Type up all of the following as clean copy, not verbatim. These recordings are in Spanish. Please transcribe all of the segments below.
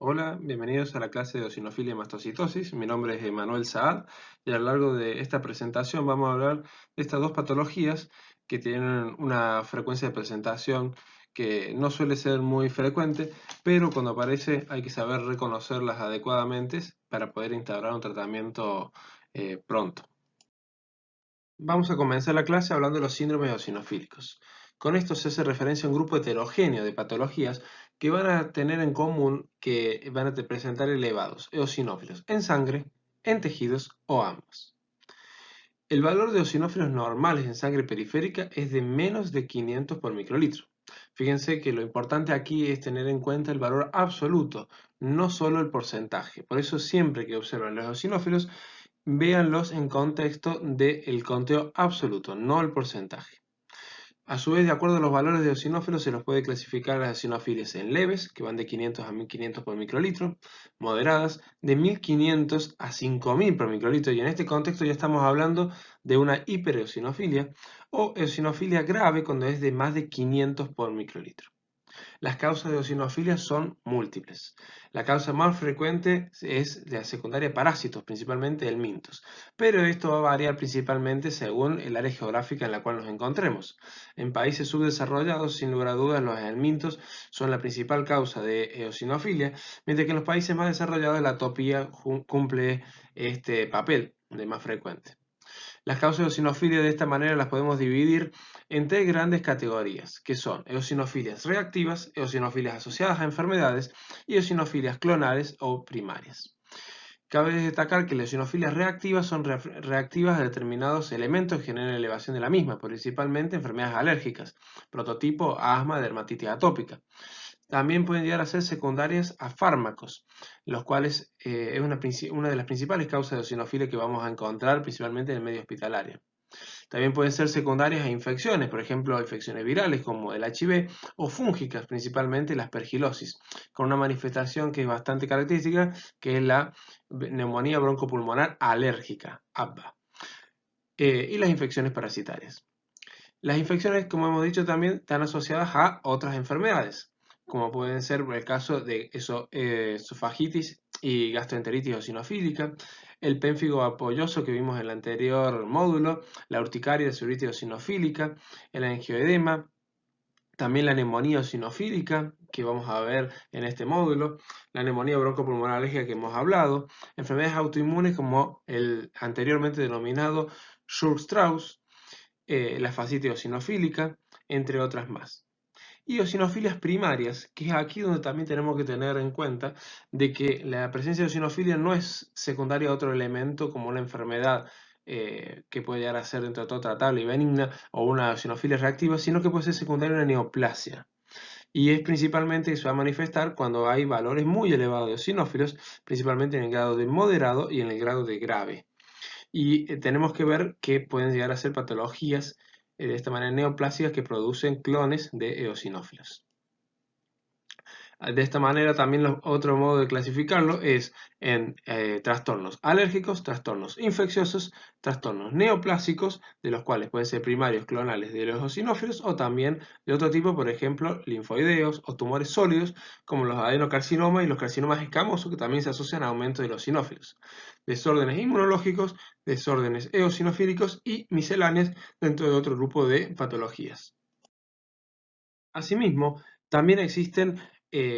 Hola, bienvenidos a la clase de eosinofilia y mastocitosis. Mi nombre es Emanuel Saad y a lo largo de esta presentación vamos a hablar de estas dos patologías que tienen una frecuencia de presentación que no suele ser muy frecuente, pero cuando aparece hay que saber reconocerlas adecuadamente para poder instaurar un tratamiento pronto. Vamos a comenzar la clase hablando de los síndromes eosinofílicos. Con esto se hace referencia a un grupo heterogéneo de patologías que van a tener en común que van a presentar elevados eosinófilos en sangre, en tejidos o ambos. El valor de eosinófilos normales en sangre periférica es de menos de 500 por microlitro. Fíjense que lo importante aquí es tener en cuenta el valor absoluto, no solo el porcentaje. Por eso siempre que observan los eosinófilos, véanlos en contexto del conteo absoluto, no el porcentaje. A su vez, de acuerdo a los valores de eosinófilos, se los puede clasificar las eosinofilias en leves, que van de 500 a 1500 por microlitro, moderadas, de 1500 a 5000 por microlitro, y en este contexto ya estamos hablando de una hipereosinofilia, o eosinofilia grave cuando es de más de 500 por microlitro. Las causas de eosinofilia son múltiples. La causa más frecuente es la secundaria parásitos, principalmente helmintos, pero esto va a variar principalmente según el área geográfica en la cual nos encontremos. En países subdesarrollados, sin lugar a dudas, los helmintos son la principal causa de eosinofilia, mientras que en los países más desarrollados la atopía cumple este papel de más frecuente. Las causas de eosinofilia de esta manera las podemos dividir en tres grandes categorías, que son eosinofilias reactivas, eosinofilias asociadas a enfermedades y eosinofilias clonales o primarias. Cabe destacar que las eosinofilias reactivas son reactivas a determinados elementos que generan elevación de la misma, principalmente enfermedades alérgicas, prototipo asma, dermatitis atópica. También pueden llegar a ser secundarias a fármacos, los cuales es una de las principales causas de eosinofilia que vamos a encontrar principalmente en el medio hospitalario. También pueden ser secundarias a infecciones, por ejemplo, infecciones virales como el HIV o fúngicas, principalmente la aspergilosis, con una manifestación que es bastante característica, que es la neumonía broncopulmonar alérgica, ABA, y las infecciones parasitarias. Las infecciones, como hemos dicho, también están asociadas a otras enfermedades, como pueden ser el caso de esofagitis y gastroenteritis eosinofílica, el pénfigo apoyoso que vimos en el anterior módulo, la urticaria de uritis eosinofílica, el angioedema, también la neumonía eosinofílica, que vamos a ver en este módulo, la neumonía broncopulmonar alérgica que hemos hablado, enfermedades autoinmunes como el anteriormente denominado Churg-Strauss, la fascitis eosinofílica, entre otras más. Y eosinofilias primarias, que es aquí donde también tenemos que tener en cuenta de que la presencia de eosinofilia no es secundaria a otro elemento como una enfermedad que puede llegar a ser dentro de todo tratable y benigna o una eosinofilia reactiva, sino que puede ser secundaria a una neoplasia. Y es principalmente que se va a manifestar cuando hay valores muy elevados de eosinófilos, principalmente en el grado de moderado y en el grado de grave. Y tenemos que ver que pueden llegar a ser patologías de esta manera neoplásicas que producen clones de eosinófilos. De esta manera también otro modo de clasificarlo es en trastornos alérgicos, trastornos infecciosos, trastornos neoplásicos, de los cuales pueden ser primarios clonales de los eosinófilos o también de otro tipo, por ejemplo, linfoideos o tumores sólidos, como los adenocarcinomas y los carcinomas escamosos, que también se asocian a aumento de los eosinófilos. Desórdenes inmunológicos, desórdenes eosinofílicos y misceláneas dentro de otro grupo de patologías. Asimismo, también existen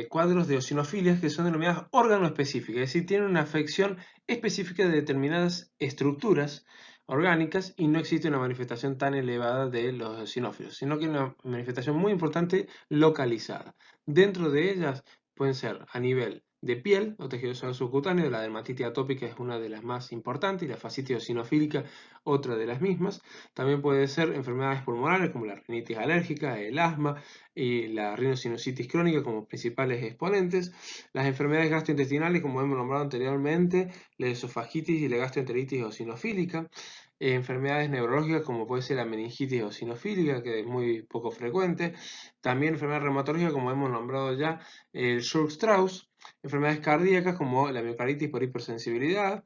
cuadros de eosinofilias que son denominadas órgano-específicas, es decir, tienen una afección específica de determinadas estructuras orgánicas y no existe una manifestación tan elevada de los eosinófilos, sino que una manifestación muy importante localizada. Dentro de ellas pueden ser a nivel de piel o tejido solar subcutáneo, la dermatitis atópica es una de las más importantes y la fascitis eosinofílica otra de las mismas. También puede ser enfermedades pulmonares como la rinitis alérgica, el asma, y la rinosinusitis crónica como principales exponentes, las enfermedades gastrointestinales como hemos nombrado anteriormente, la esofagitis y la gastroenteritis eosinofílica, enfermedades neurológicas como puede ser la meningitis eosinofílica, que es muy poco frecuente, también enfermedades reumatológicas como hemos nombrado ya, el Churg-Strauss, enfermedades cardíacas como la miocarditis por hipersensibilidad,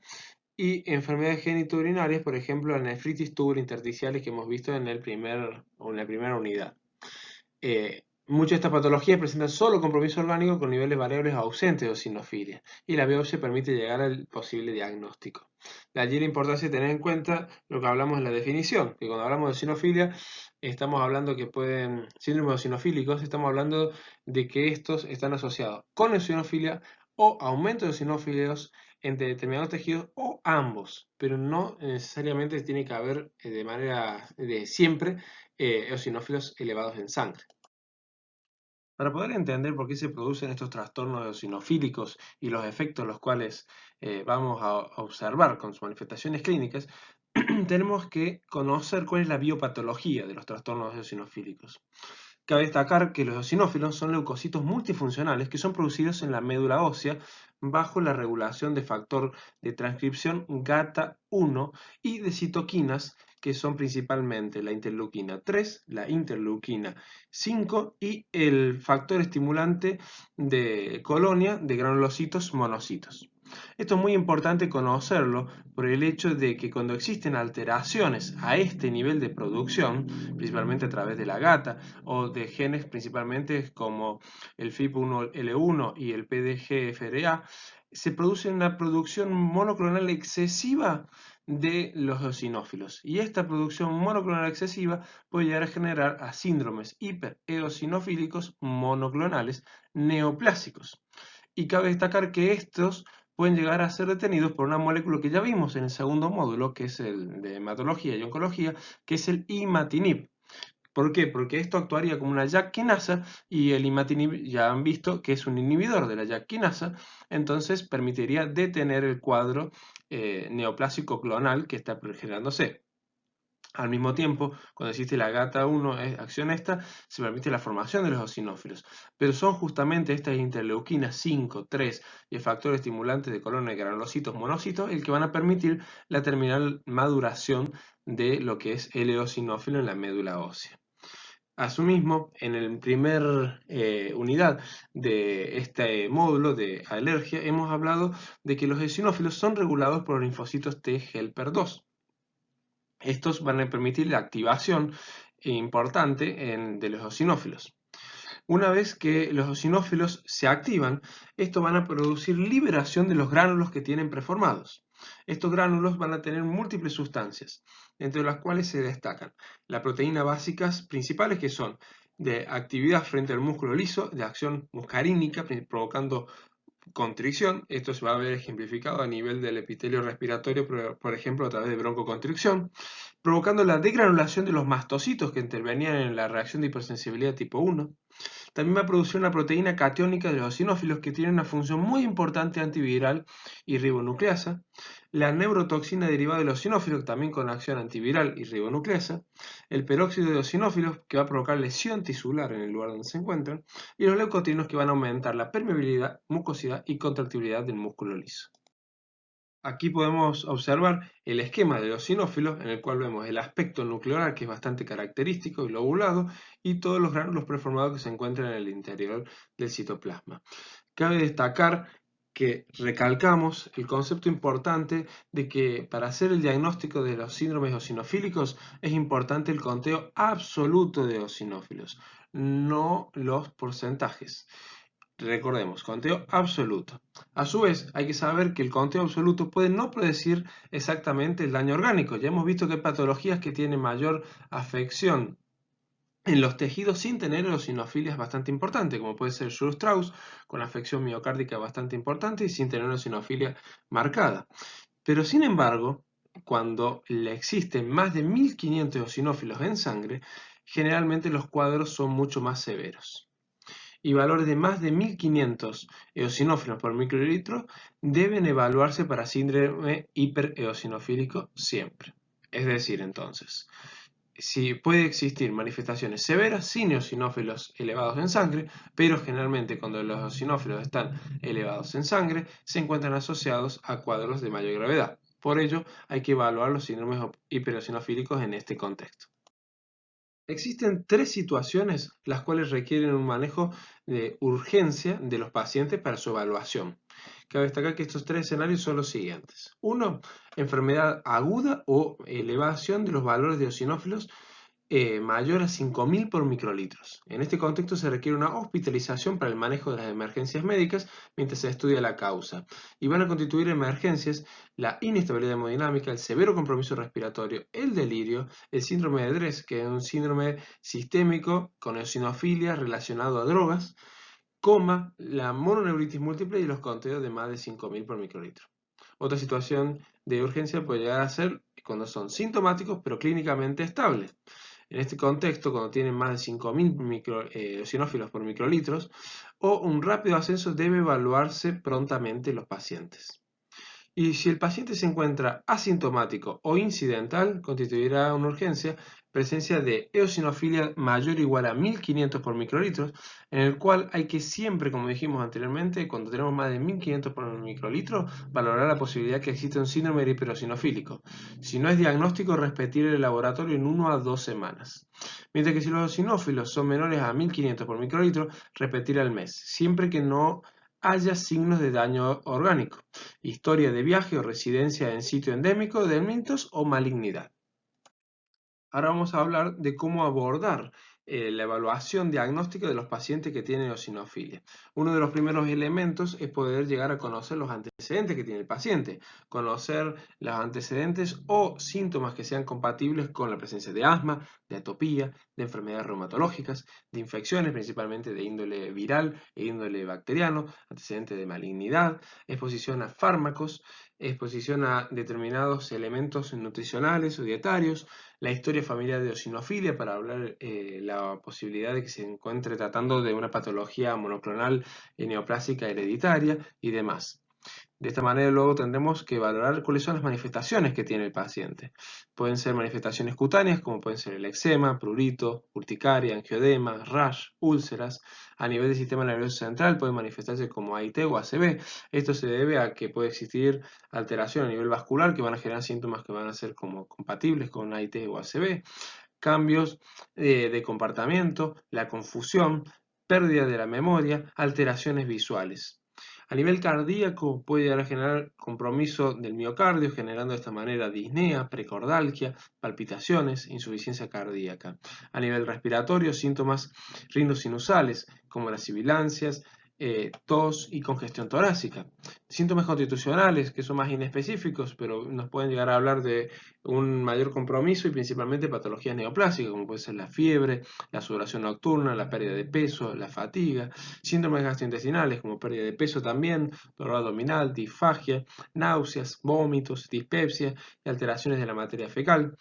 y enfermedades genitourinarias, por ejemplo, la nefritis tubulointersticiales que hemos visto en la primera unidad. Muchas de estas patologías presentan solo compromiso orgánico con niveles variables ausentes de eosinofilia y la biopsia permite llegar al posible diagnóstico. De allí la importancia de tener en cuenta lo que hablamos en la definición, que cuando hablamos de eosinofilia estamos hablando que pueden, síndromes eosinofílicos, estamos hablando de que estos están asociados con eosinofilia o aumento de eosinófilos entre determinados tejidos o ambos, pero no necesariamente tiene que haber de manera de siempre eosinófilos elevados en sangre. Para poder entender por qué se producen estos trastornos eosinofílicos y los efectos los cuales vamos a observar con sus manifestaciones clínicas, tenemos que conocer cuál es la biopatología de los trastornos eosinofílicos. Cabe destacar que los eosinófilos son leucocitos multifuncionales que son producidos en la médula ósea bajo la regulación de factor de transcripción GATA1 y de citoquinas que son principalmente la interleuquina 3, la interleuquina 5 y el factor estimulante de colonia de granulocitos monocitos. Esto es muy importante conocerlo por el hecho de que cuando existen alteraciones a este nivel de producción, principalmente a través de la GATA o de genes principalmente como el FIP1L1 y el PDGFRA, se produce una producción monoclonal excesiva de los eosinófilos. Y esta producción monoclonal excesiva puede llegar a generar a síndromes hipereosinofílicos monoclonales neoplásicos. Y cabe destacar que estos pueden llegar a ser detenidos por una molécula que ya vimos en el segundo módulo, que es el de hematología y oncología, que es el imatinib. ¿Por qué? Porque esto actuaría como una JAK quinasa y el imatinib ya han visto que es un inhibidor de la JAK quinasa, entonces permitiría detener el cuadro neoplásico clonal que está generándose. Al mismo tiempo, cuando existe la GATA1 acción esta, se permite la formación de los eosinófilos. Pero son justamente estas interleuquinas 5, 3 y el factor estimulante de colonia de granulocitos monocitos el que van a permitir la terminal maduración de lo que es el eosinófilo en la médula ósea. Asimismo, en la primera unidad de este módulo de alergia hemos hablado de que los eosinófilos son regulados por los linfocitos T helper 2. Estos van a permitir la activación importante de los eosinófilos. Una vez que los eosinófilos se activan, estos van a producir liberación de los gránulos que tienen preformados. Estos gránulos van a tener múltiples sustancias, entre las cuales se destacan las proteínas básicas principales que son de actividad frente al músculo liso, de acción muscarínica, provocando constricción. Esto se va a ver ejemplificado a nivel del epitelio respiratorio, por ejemplo, a través de broncoconstricción, provocando la degranulación de los mastocitos que intervenían en la reacción de hipersensibilidad tipo 1. También va a producir una proteína catiónica de los eosinófilos que tiene una función muy importante antiviral y ribonucleasa, la neurotoxina derivada de los eosinófilos también con acción antiviral y ribonucleasa, el peróxido de eosinófilos que va a provocar lesión tisular en el lugar donde se encuentran, y los leucotrinos que van a aumentar la permeabilidad, mucosidad y contractibilidad del músculo liso. Aquí podemos observar el esquema de los eosinófilos, en el cual vemos el aspecto nuclear, que es bastante característico y lobulado, y todos los gránulos preformados que se encuentran en el interior del citoplasma. Cabe destacar que recalcamos el concepto importante de que para hacer el diagnóstico de los síndromes eosinofílicos es importante el conteo absoluto de eosinófilos, no los porcentajes. Recordemos, conteo absoluto. A su vez, hay que saber que el conteo absoluto puede no predecir exactamente el daño orgánico. Ya hemos visto que hay patologías que tienen mayor afección en los tejidos sin tener eosinofilias bastante importante, como puede ser Sturge-Strauss, con afección miocárdica bastante importante y sin tener eosinofilia marcada. Pero sin embargo, cuando le existen más de 1500 eosinófilos en sangre, generalmente los cuadros son mucho más severos y valores de más de 1500 eosinófilos por microlitro deben evaluarse para síndrome hipereosinofílico siempre. Es decir, entonces, si puede existir manifestaciones severas sin eosinófilos elevados en sangre, pero generalmente cuando los eosinófilos están elevados en sangre, se encuentran asociados a cuadros de mayor gravedad. Por ello, hay que evaluar los síndromes hipereosinofílicos en este contexto. Existen tres situaciones las cuales requieren un manejo de urgencia de los pacientes para su evaluación. Cabe destacar que estos tres escenarios son los siguientes. Uno, enfermedad aguda o elevación de los valores de eosinófilos mayor a 5.000 por microlitros. En este contexto se requiere una hospitalización para el manejo de las emergencias médicas mientras se estudia la causa. Y van a constituir emergencias la inestabilidad hemodinámica, el severo compromiso respiratorio, el delirio, el síndrome de Dress, que es un síndrome sistémico con eosinofilia relacionado a drogas, coma, la mononeuritis múltiple y los conteos de más de 5.000 por microlitro. Otra situación de urgencia puede llegar a ser cuando son sintomáticos pero clínicamente estables. En este contexto, cuando tienen más de 5.000 eosinófilos por microlitros, o un rápido ascenso, debe evaluarse prontamente los pacientes. Y si el paciente se encuentra asintomático o incidental, constituirá una urgencia presencia de eosinofilia mayor o igual a 1.500 por microlitros, en el cual hay que siempre, como dijimos anteriormente, cuando tenemos más de 1.500 por microlitro, valorar la posibilidad que existe un síndrome hipereosinofílico. Si no es diagnóstico, repetir el laboratorio en 1 a 2 semanas. Mientras que si los eosinófilos son menores a 1.500 por microlitro, repetir al mes, siempre que no haya signos de daño orgánico, historia de viaje o residencia en sitio endémico de helmintos o malignidad. Ahora vamos a hablar de cómo abordar la evaluación diagnóstica de los pacientes que tienen eosinofilia. Uno de los primeros elementos es poder llegar a conocer los antecedentes que tiene el paciente, conocer los antecedentes o síntomas que sean compatibles con la presencia de asma, de atopía, de enfermedades reumatológicas, de infecciones principalmente de índole viral e índole bacteriano, antecedentes de malignidad, exposición a fármacos, exposición a determinados elementos nutricionales o dietarios, la historia familiar de eosinofilia para hablar la posibilidad de que se encuentre tratando de una patología monoclonal neoplásica hereditaria y demás. De esta manera luego tendremos que valorar cuáles son las manifestaciones que tiene el paciente. Pueden ser manifestaciones cutáneas como pueden ser el eczema, prurito, urticaria, angioedema, rash, úlceras. A nivel del sistema nervioso central pueden manifestarse como AIT o ACV. Esto se debe a que puede existir alteración a nivel vascular que van a generar síntomas que van a ser como compatibles con AIT o ACV. Cambios de comportamiento, la confusión, pérdida de la memoria, alteraciones visuales. A nivel cardíaco puede llegar a generar compromiso del miocardio, generando de esta manera disnea, precordalgia, palpitaciones, insuficiencia cardíaca. A nivel respiratorio, síntomas rinosinusales, como las sibilancias, tos y congestión torácica. Síntomas constitucionales, que son más inespecíficos, pero nos pueden llegar a hablar de un mayor compromiso y principalmente patologías neoplásicas, como puede ser la fiebre, la sudoración nocturna, la pérdida de peso, la fatiga, síndromes gastrointestinales, como pérdida de peso también, dolor abdominal, disfagia, náuseas, vómitos, dispepsia y alteraciones de la materia fecal.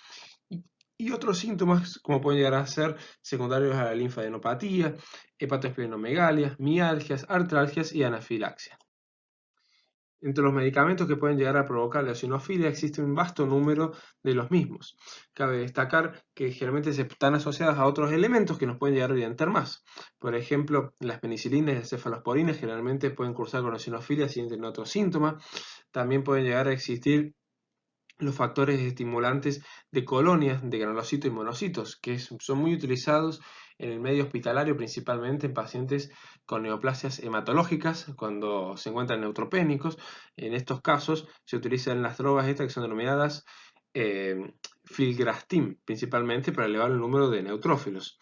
Y otros síntomas, como pueden llegar a ser secundarios a la linfadenopatía, hepatoesplenomegalia, mialgias, artralgias y anafilaxia. Entre los medicamentos que pueden llegar a provocar la eosinofilia existe un vasto número de los mismos. Cabe destacar que generalmente están asociadas a otros elementos que nos pueden llegar a orientar más. Por ejemplo, las penicilinas y las cefalosporinas generalmente pueden cursar con eosinofilia si tienen otros síntomas. También pueden llegar a existir los factores estimulantes de colonias de granulocitos y monocitos, que son muy utilizados en el medio hospitalario, principalmente en pacientes con neoplasias hematológicas, cuando se encuentran neutropénicos. En estos casos se utilizan las drogas estas que son denominadas filgrastim, principalmente para elevar el número de neutrófilos.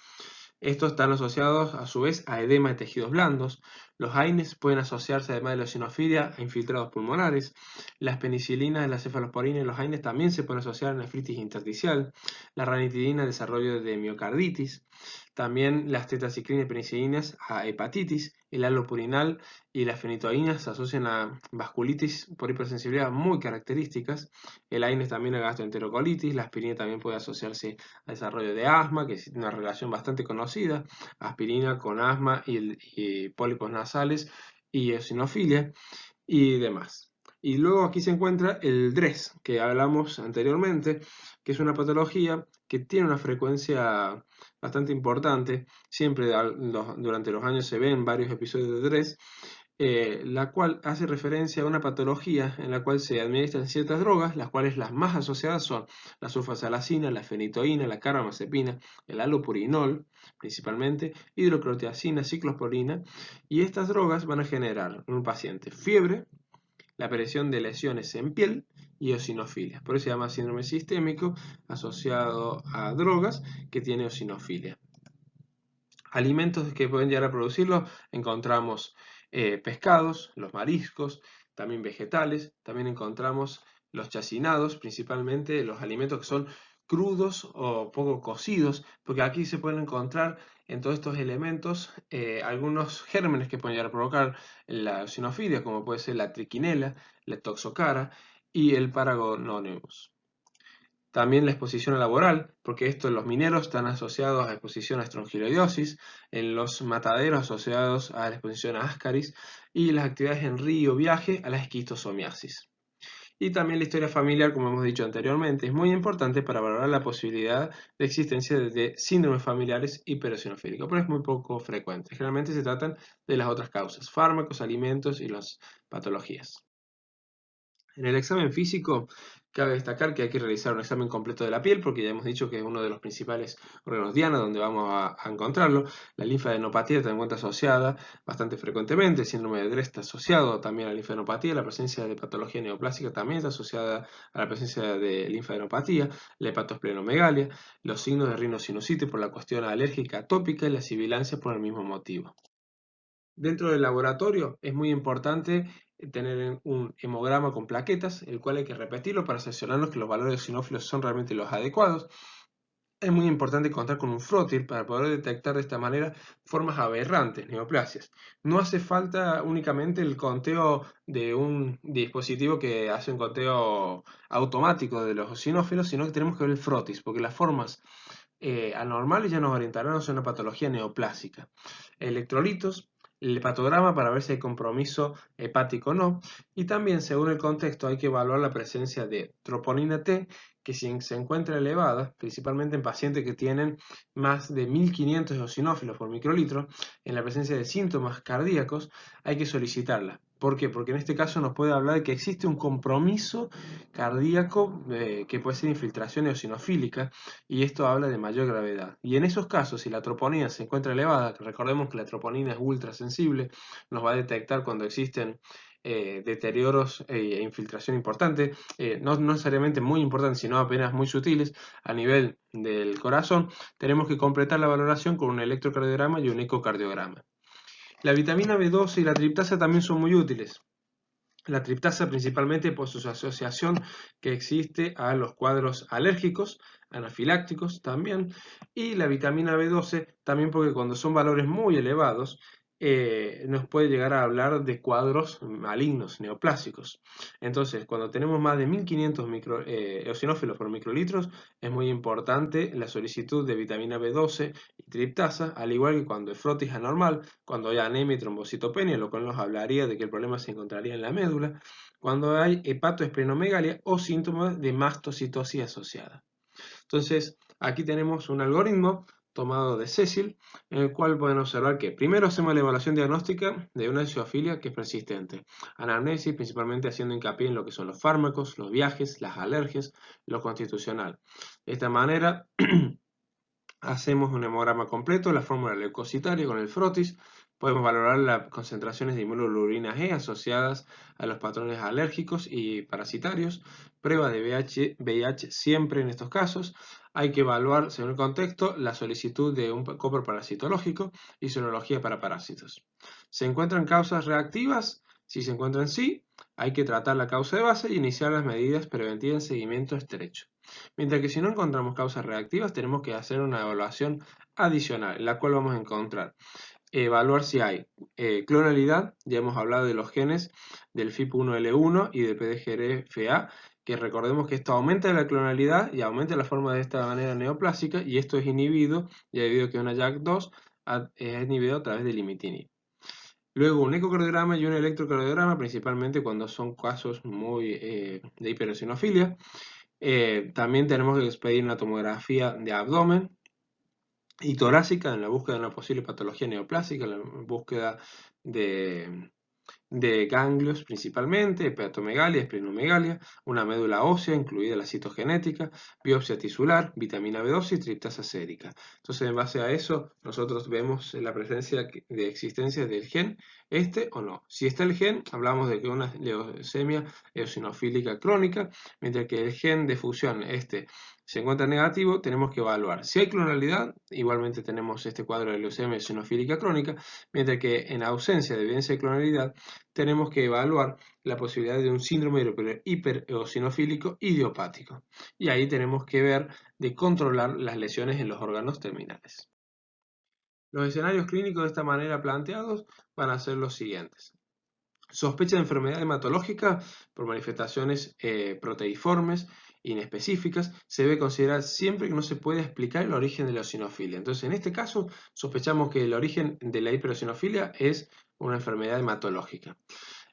Estos están asociados a su vez a edema de tejidos blandos. Los AINES pueden asociarse además de la eosinofilia a infiltrados pulmonares. Las penicilinas, la cefalosporina y los AINES también se pueden asociar a nefritis intersticial. La ranitidina, desarrollo de miocarditis. También las tetraciclinas y penicilinas a hepatitis. El allopurinol y las fenitoínas se asocian a vasculitis por hipersensibilidad muy características. El AINES también a gastroenterocolitis. La aspirina también puede asociarse a desarrollo de asma, que es una relación bastante conocida. Aspirina con asma y pólipos nasales y eosinofilia y demás. Y luego aquí se encuentra el DRESS, que hablamos anteriormente, que es una patología que tiene una frecuencia bastante importante. Siempre durante los años se ven varios episodios de DRESS, la cual hace referencia a una patología en la cual se administran ciertas drogas, las cuales las más asociadas son la sulfasalacina, la fenitoína, la carbamazepina, el allopurinol, principalmente, hidroclorotiazina, ciclosporina, y estas drogas van a generar en un paciente fiebre, la aparición de lesiones en piel y eosinofilia. Por eso se llama síndrome sistémico asociado a drogas que tiene eosinofilia. Alimentos que pueden llegar a producirlo, encontramos pescados, los mariscos, también vegetales, también encontramos los chacinados, principalmente los alimentos que son crudos o poco cocidos, porque aquí se pueden encontrar en todos estos elementos algunos gérmenes que pueden llegar a provocar la eosinofilia, como puede ser la triquinela, la toxocara y el Paragononeus. También la exposición laboral, porque esto en los mineros están asociados a exposición a estrongiloidosis, en los mataderos asociados a la exposición a ascaris y las actividades en río viaje a la esquistosomiasis. Y también la historia familiar, como hemos dicho anteriormente, es muy importante para valorar la posibilidad de existencia de síndromes familiares hipereosinofílicos, pero es muy poco frecuente. Generalmente se tratan de las otras causas, fármacos, alimentos y las patologías. En el examen físico, cabe destacar que hay que realizar un examen completo de la piel, porque ya hemos dicho que es uno de los principales órganos diana donde vamos a encontrarlo. La linfadenopatía se encuentra asociada bastante frecuentemente, el síndrome de Drest está asociado también a la linfadenopatía, la presencia de patología neoplásica también está asociada a la presencia de linfadenopatía, la hepatosplenomegalia, los signos de rinosinusitis por la cuestión alérgica atópica y la sibilancia por el mismo motivo. Dentro del laboratorio es muy importante tener un hemograma con plaquetas, el cual hay que repetirlo para cerciorarnos que los valores eosinófilos son realmente los adecuados. Es muy importante contar con un frótil para poder detectar de esta manera formas aberrantes, neoplasias. No hace falta únicamente el conteo de un dispositivo que hace un conteo automático de los eosinófilos, sino que tenemos que ver el frotis, porque las formas anormales ya nos orientarán hacia una patología neoplásica. Electrolitos, el hepatograma para ver si hay compromiso hepático o no, y también según el contexto hay que evaluar la presencia de troponina T, que si se encuentra elevada, principalmente en pacientes que tienen más de 1500 eosinófilos por microlitro, en la presencia de síntomas cardíacos, hay que solicitarla. ¿Por qué? Porque en este caso nos puede hablar de que existe un compromiso cardíaco que puede ser infiltración eosinofílica, y esto habla de mayor gravedad. Y en esos casos, si la troponina se encuentra elevada, recordemos que la troponina es ultra sensible, nos va a detectar cuando existen deterioros e infiltración importante, no necesariamente muy importantes, sino apenas muy sutiles a nivel del corazón, tenemos que completar la valoración con un electrocardiograma y un ecocardiograma. La vitamina B12 y la triptasa también son muy útiles. La triptasa principalmente por su asociación que existe a los cuadros alérgicos, anafilácticos también, y la vitamina B12 también porque cuando son valores muy elevados nos puede llegar a hablar de cuadros malignos, neoplásicos. Entonces, cuando tenemos más de 1500 eosinófilos por microlitros, es muy importante la solicitud de vitamina B12 y triptasa, al igual que cuando el frotis anormal, cuando hay anemia y trombocitopenia, lo cual nos hablaría de que el problema se encontraría en la médula, cuando hay hepatoesplenomegalia o síntomas de mastocitosis asociada. Entonces, aquí tenemos un algoritmo tomado de Cecil, en el cual pueden observar que primero hacemos la evaluación diagnóstica de una eosiofilia que es persistente. Anamnesis, principalmente haciendo hincapié en lo que son los fármacos, los viajes, las alergias, lo constitucional. De esta manera, hacemos un hemograma completo, la fórmula leucocitaria con el frotis. Podemos valorar las concentraciones de inmunoglobulina G asociadas a los patrones alérgicos y parasitarios. Prueba de VIH siempre en estos casos. Hay que evaluar, según el contexto, la solicitud de un copro parasitológico y serología para parásitos. ¿Se encuentran causas reactivas? Si se encuentran sí, hay que tratar la causa de base y iniciar las medidas preventivas en seguimiento estrecho. Mientras que si no encontramos causas reactivas, tenemos que hacer una evaluación adicional, en la cual vamos a encontrar, evaluar si hay clonalidad, ya hemos hablado de los genes del FIP1L1 y del PDGFA, que recordemos que esto aumenta la clonalidad y aumenta la forma de esta manera neoplásica, y esto es inhibido, ya debido a que una JAK2 es inhibido a través del imitinib. Luego un ecocardiograma y un electrocardiograma, principalmente cuando son casos muy de hiperosinofilia. También tenemos que pedir una tomografía de abdomen y torácica en la búsqueda de una posible patología neoplásica, en la búsqueda de de ganglios principalmente, hepatomegalia, esplenomegalia, una médula ósea, incluida la citogenética, biopsia tisular, vitamina B12 y triptasa sérica. Entonces, en base a eso, nosotros vemos la presencia de existencia del gen, este o no. Si está el gen, hablamos de que una leucemia eosinofílica crónica, mientras que el gen de fusión, este, se encuentra negativo, tenemos que evaluar. Si hay clonalidad, igualmente tenemos este cuadro de leucemia eosinofílica crónica, mientras que en ausencia de evidencia de clonalidad, tenemos que evaluar la posibilidad de un síndrome hipereosinofílico idiopático. Y ahí tenemos que ver de controlar las lesiones en los órganos terminales. Los escenarios clínicos de esta manera planteados van a ser los siguientes. Sospecha de enfermedad hematológica por manifestaciones proteiformes inespecíficas, se debe considerar siempre que no se puede explicar el origen de la eosinofilia. Entonces, en este caso, sospechamos que el origen de la hipereosinofilia es una enfermedad hematológica.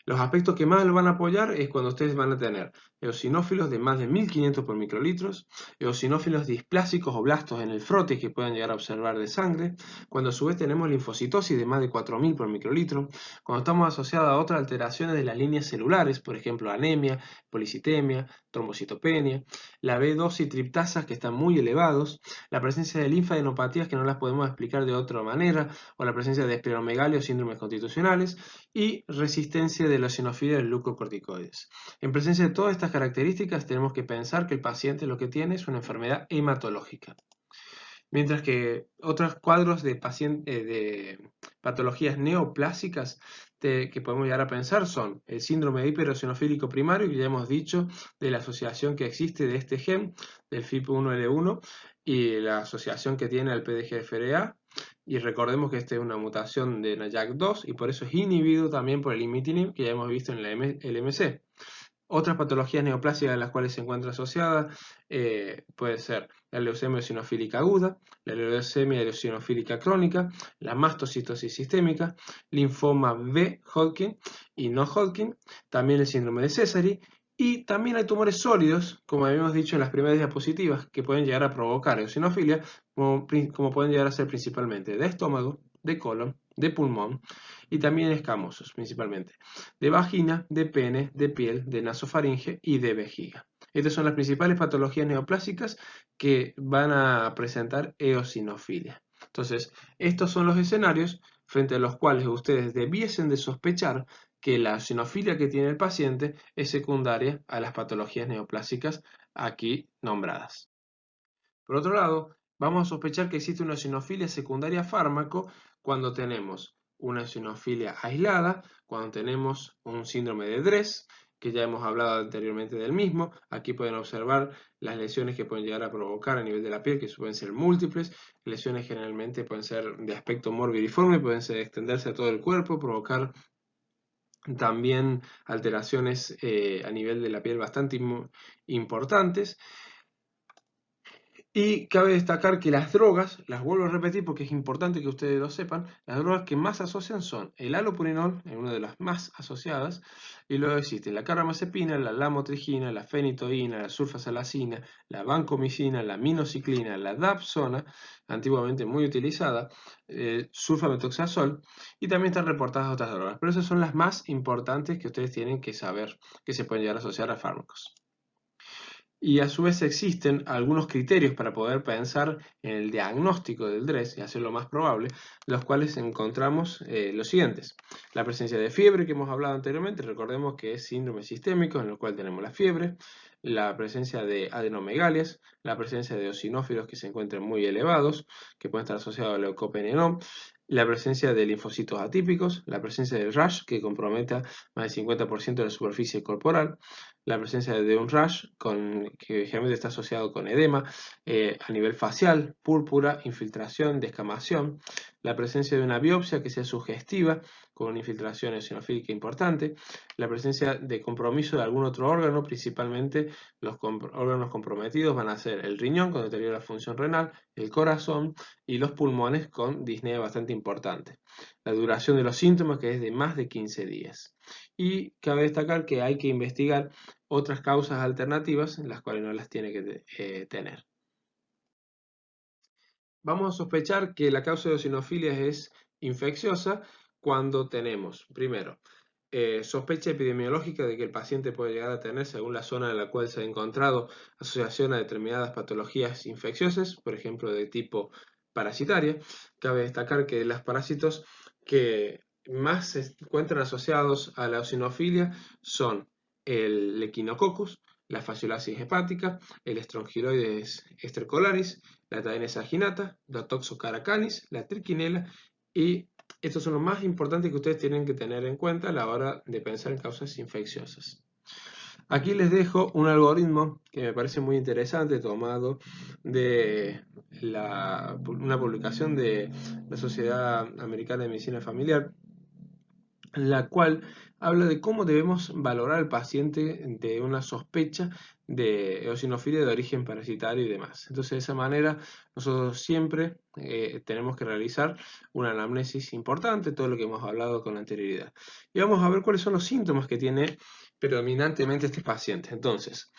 Los aspectos que más lo van a apoyar es cuando ustedes van a tener eosinófilos de más de 1500 por microlitros, eosinófilos displásicos o blastos en el frote que puedan llegar a observar de sangre, cuando a su vez tenemos linfocitosis de más de 4000 por microlitro, cuando estamos asociados a otras alteraciones de las líneas celulares, por ejemplo anemia, policitemia, trombocitopenia, la B12 y triptasas que están muy elevados, la presencia de linfadenopatías que no las podemos explicar de otra manera, o la presencia de esplenomegalia o síndromes constitucionales, y resistencia de la eosinofilia de los glucocorticoides. En presencia de todas estas características, tenemos que pensar que el paciente lo que tiene es una enfermedad hematológica. Mientras que otros cuadros de patologías neoplásicas que podemos llegar a pensar son el síndrome de hipereosinofílico primario, que ya hemos dicho, de la asociación que existe de este gen, del FIP1L1, y la asociación que tiene al PDGFRA. Y recordemos que esta es una mutación de NAYAC2 y por eso es inhibido también por el imitinib, que ya hemos visto en la LMC. Otras patologías neoplásicas a las cuales se encuentra asociada puede ser la leucemia eosinofílica aguda, la leucemia eosinofílica crónica, la mastocitosis sistémica, linfoma B Hodgkin y no Hodgkin, también el síndrome de Sézary, y también hay tumores sólidos, como habíamos dicho en las primeras diapositivas, que pueden llegar a provocar eosinofilia, como pueden llegar a ser principalmente de estómago, de colon, de pulmón y también escamosos principalmente, de vagina, de pene, de piel, de nasofaringe y de vejiga. Estas son las principales patologías neoplásicas que van a presentar eosinofilia. Entonces, estos son los escenarios frente a los cuales ustedes debiesen de sospechar que la eosinofilia que tiene el paciente es secundaria a las patologías neoplásicas aquí nombradas. Por otro lado, vamos a sospechar que existe una eosinofilia secundaria a fármaco cuando tenemos una eosinofilia aislada, cuando tenemos un síndrome de Dress, que ya hemos hablado anteriormente del mismo. Aquí pueden observar las lesiones que pueden llegar a provocar a nivel de la piel, que pueden ser múltiples. Lesiones generalmente pueden ser de aspecto morbidiforme, pueden extenderse a todo el cuerpo, provocar también alteraciones a nivel de la piel bastante importantes. Y cabe destacar que las drogas, las vuelvo a repetir porque es importante que ustedes lo sepan, las drogas que más se asocian son el halopurinol, es una de las más asociadas, y luego existen la carbamazepina, la lamotrigina, la fenitoína, la sulfasalacina, la vancomicina, la minociclina, la dapsona, antiguamente muy utilizada, sulfametoxazol, y también están reportadas otras drogas, pero esas son las más importantes que ustedes tienen que saber que se pueden llegar a asociar a fármacos. Y a su vez existen algunos criterios para poder pensar en el diagnóstico del DRESS y hacerlo más probable, los cuales encontramos los siguientes. La presencia de fiebre que hemos hablado anteriormente, recordemos que es síndrome sistémico en el cual tenemos la fiebre, la presencia de adenomegalias, la presencia de eosinófilos que se encuentran muy elevados, que pueden estar asociados al leucopenia, la presencia de linfocitos atípicos, la presencia del rash que comprometa más del 50% de la superficie corporal, la presencia de un rash que generalmente está asociado con edema a nivel facial, púrpura, infiltración, descamación, la presencia de una biopsia que sea sugestiva con una infiltración eosinofílica importante, la presencia de compromiso de algún otro órgano, principalmente los órganos comprometidos van a ser el riñón con deterioro de la función renal, el corazón y los pulmones con disnea bastante importante. La duración de los síntomas que es de más de 15 días. Y cabe destacar que hay que investigar otras causas alternativas en las cuales no las tiene que tener. Vamos a sospechar que la causa de eosinofilia es infecciosa cuando tenemos, primero, sospecha epidemiológica de que el paciente puede llegar a tener, según la zona en la cual se ha encontrado, asociación a determinadas patologías infecciosas, por ejemplo, de tipo parasitaria. Cabe destacar que los parásitos que más se encuentran asociados a la eosinofilia son el Echinococcus, la Fasciolasis hepática, el Strongyloides stercolaris, la Taenia saginata, la Toxocara canis, la Trichinella, y estos son los más importantes que ustedes tienen que tener en cuenta a la hora de pensar en causas infecciosas. Aquí les dejo un algoritmo que me parece muy interesante, tomado de una publicación de la Sociedad Americana de Medicina Familiar, la cual habla de cómo debemos valorar al paciente de una sospecha de eosinofilia de origen parasitario y demás. Entonces, de esa manera, nosotros siempre tenemos que realizar una anamnesis importante, todo lo que hemos hablado con anterioridad. Y vamos a ver cuáles son los síntomas que tiene predominantemente este paciente. Entonces,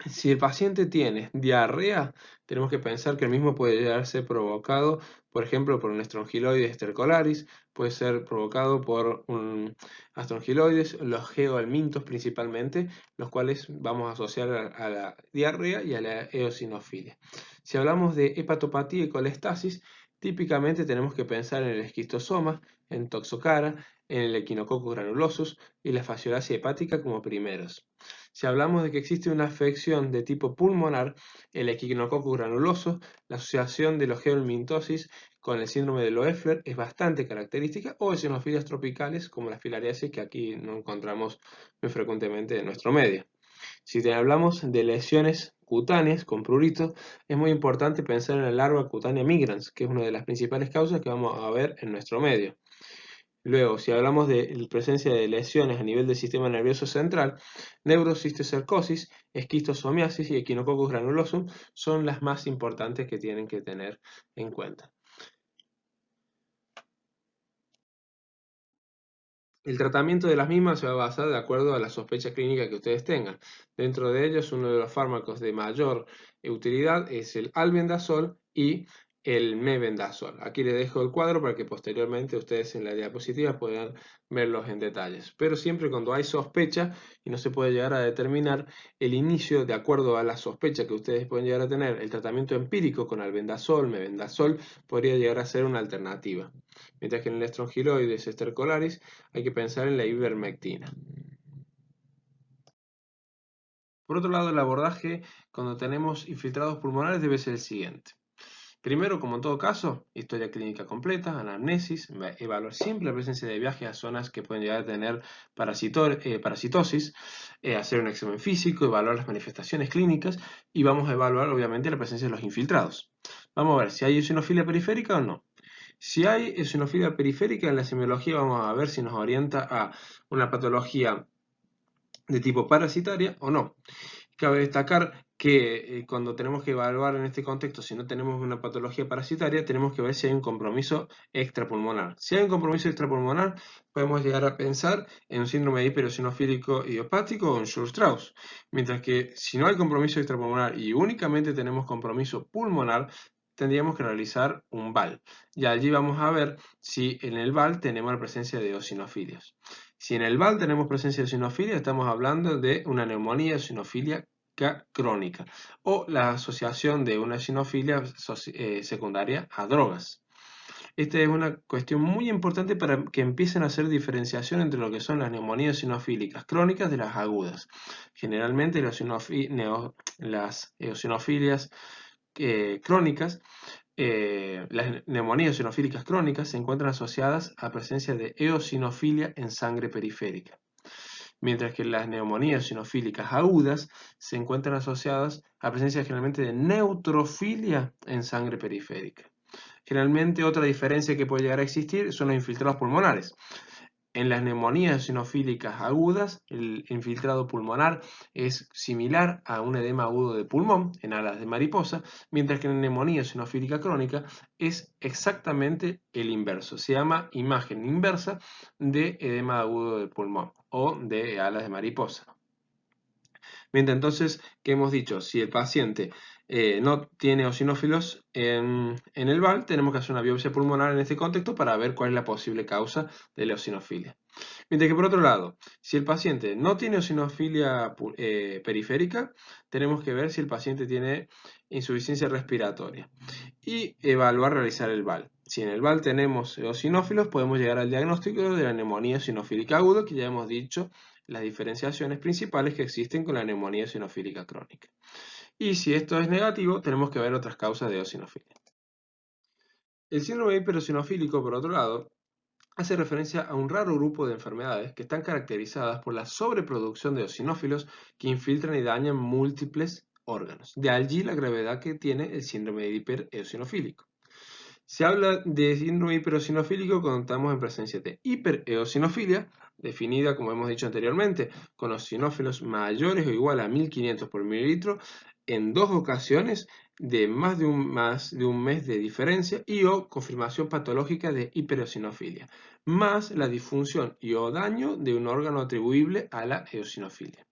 si el paciente tiene diarrea, tenemos que pensar que el mismo puede llegar a ser provocado, por ejemplo, por un Strongyloides stercolaris, puede ser provocado por un Strongyloides, los geohelmintos principalmente, los cuales vamos a asociar a la diarrea y a la eosinofilia. Si hablamos de hepatopatía y colestasis, típicamente tenemos que pensar en el esquistosoma, en Toxocara, en el Echinococcus granulosus y la fasciolasis hepática como primeros. Si hablamos de que existe una afección de tipo pulmonar, el Echinococcus granuloso, la asociación de los geohelmintosis con el síndrome de Loeffler es bastante característica, o eosinofilias tropicales como la filariasis, que aquí no encontramos muy frecuentemente en nuestro medio. Si hablamos de lesiones cutáneas con prurito, es muy importante pensar en la larva cutánea migrans, que es una de las principales causas que vamos a ver en nuestro medio. Luego, si hablamos de presencia de lesiones a nivel del sistema nervioso central, neurocisticercosis, esquistosomiasis y Echinococcus granulosum son las más importantes que tienen que tener en cuenta. El tratamiento de las mismas se va a basar de acuerdo a la sospecha clínica que ustedes tengan. Dentro de ellos, uno de los fármacos de mayor utilidad es el albendazol y el mebendazol. Aquí les dejo el cuadro para que posteriormente ustedes en la diapositiva puedan verlos en detalles. Pero siempre cuando hay sospecha y no se puede llegar a determinar el inicio de acuerdo a la sospecha que ustedes pueden llegar a tener, el tratamiento empírico con albendazol, mebendazol podría llegar a ser una alternativa. Mientras que en el Strongyloides stercolaris hay que pensar en la ivermectina. Por otro lado, el abordaje cuando tenemos infiltrados pulmonares debe ser el siguiente. Primero, como en todo caso, historia clínica completa, anamnesis, evaluar siempre la presencia de viajes a zonas que pueden llegar a tener parasitosis, hacer un examen físico, evaluar las manifestaciones clínicas y vamos a evaluar obviamente la presencia de los infiltrados. Vamos a ver si hay eosinofilia periférica o no. Si hay eosinofilia periférica, en la semiología vamos a ver si nos orienta a una patología de tipo parasitaria o no. Cabe destacar que cuando tenemos que evaluar en este contexto, si no tenemos una patología parasitaria, tenemos que ver si hay un compromiso extrapulmonar. Si hay un compromiso extrapulmonar, podemos llegar a pensar en un síndrome hipereosinofílico idiopático o un Schur-Strauss. Mientras que si no hay compromiso extrapulmonar y únicamente tenemos compromiso pulmonar, tendríamos que realizar un VAL. Y allí vamos a ver si en el VAL tenemos la presencia de eosinofilias. Si en el VAL tenemos presencia de eosinofilia, estamos hablando de una neumonía eosinofílica crónica o la asociación de una eosinofilia secundaria a drogas. Esta es una cuestión muy importante para que empiecen a hacer diferenciación entre lo que son las neumonías eosinofílicas crónicas de las agudas. Generalmente las eosinofilias crónicas, las neumonías eosinofílicas crónicas se encuentran asociadas a presencia de eosinofilia en sangre periférica, mientras que las neumonías eosinofílicas agudas se encuentran asociadas a presencia generalmente de neutrofilia en sangre periférica. Generalmente otra diferencia que puede llegar a existir son los infiltrados pulmonares. En las neumonías eosinofílicas agudas, el infiltrado pulmonar es similar a un edema agudo de pulmón en alas de mariposa, mientras que en la neumonía eosinofílica crónica es exactamente el inverso. Se llama imagen inversa de edema agudo de pulmón o de alas de mariposa. Mientras entonces, ¿qué hemos dicho? Si el paciente no tiene eosinófilos en el BAL, tenemos que hacer una biopsia pulmonar en este contexto para ver cuál es la posible causa de la eosinofilia. Mientras que por otro lado, si el paciente no tiene eosinofilia periférica, tenemos que ver si el paciente tiene insuficiencia respiratoria y evaluar realizar el BAL. Si en el BAL tenemos eosinófilos, podemos llegar al diagnóstico de la neumonía eosinofílica aguda, que ya hemos dicho las diferenciaciones principales que existen con la neumonía eosinofílica crónica. Y si esto es negativo, tenemos que ver otras causas de eosinofilia. El síndrome hipereosinofílico, por otro lado, hace referencia a un raro grupo de enfermedades que están caracterizadas por la sobreproducción de eosinófilos que infiltran y dañan múltiples órganos. De allí la gravedad que tiene el síndrome hipereosinofílico. Se habla de síndrome hipereosinofílico cuando estamos en presencia de hipereosinofilia, definida, como hemos dicho anteriormente, con eosinófilos mayores o igual a 1500 por mililitro en dos ocasiones de más de un mes de diferencia y o confirmación patológica de hipereosinofilia, más la disfunción y o daño de un órgano atribuible a la eosinofilia.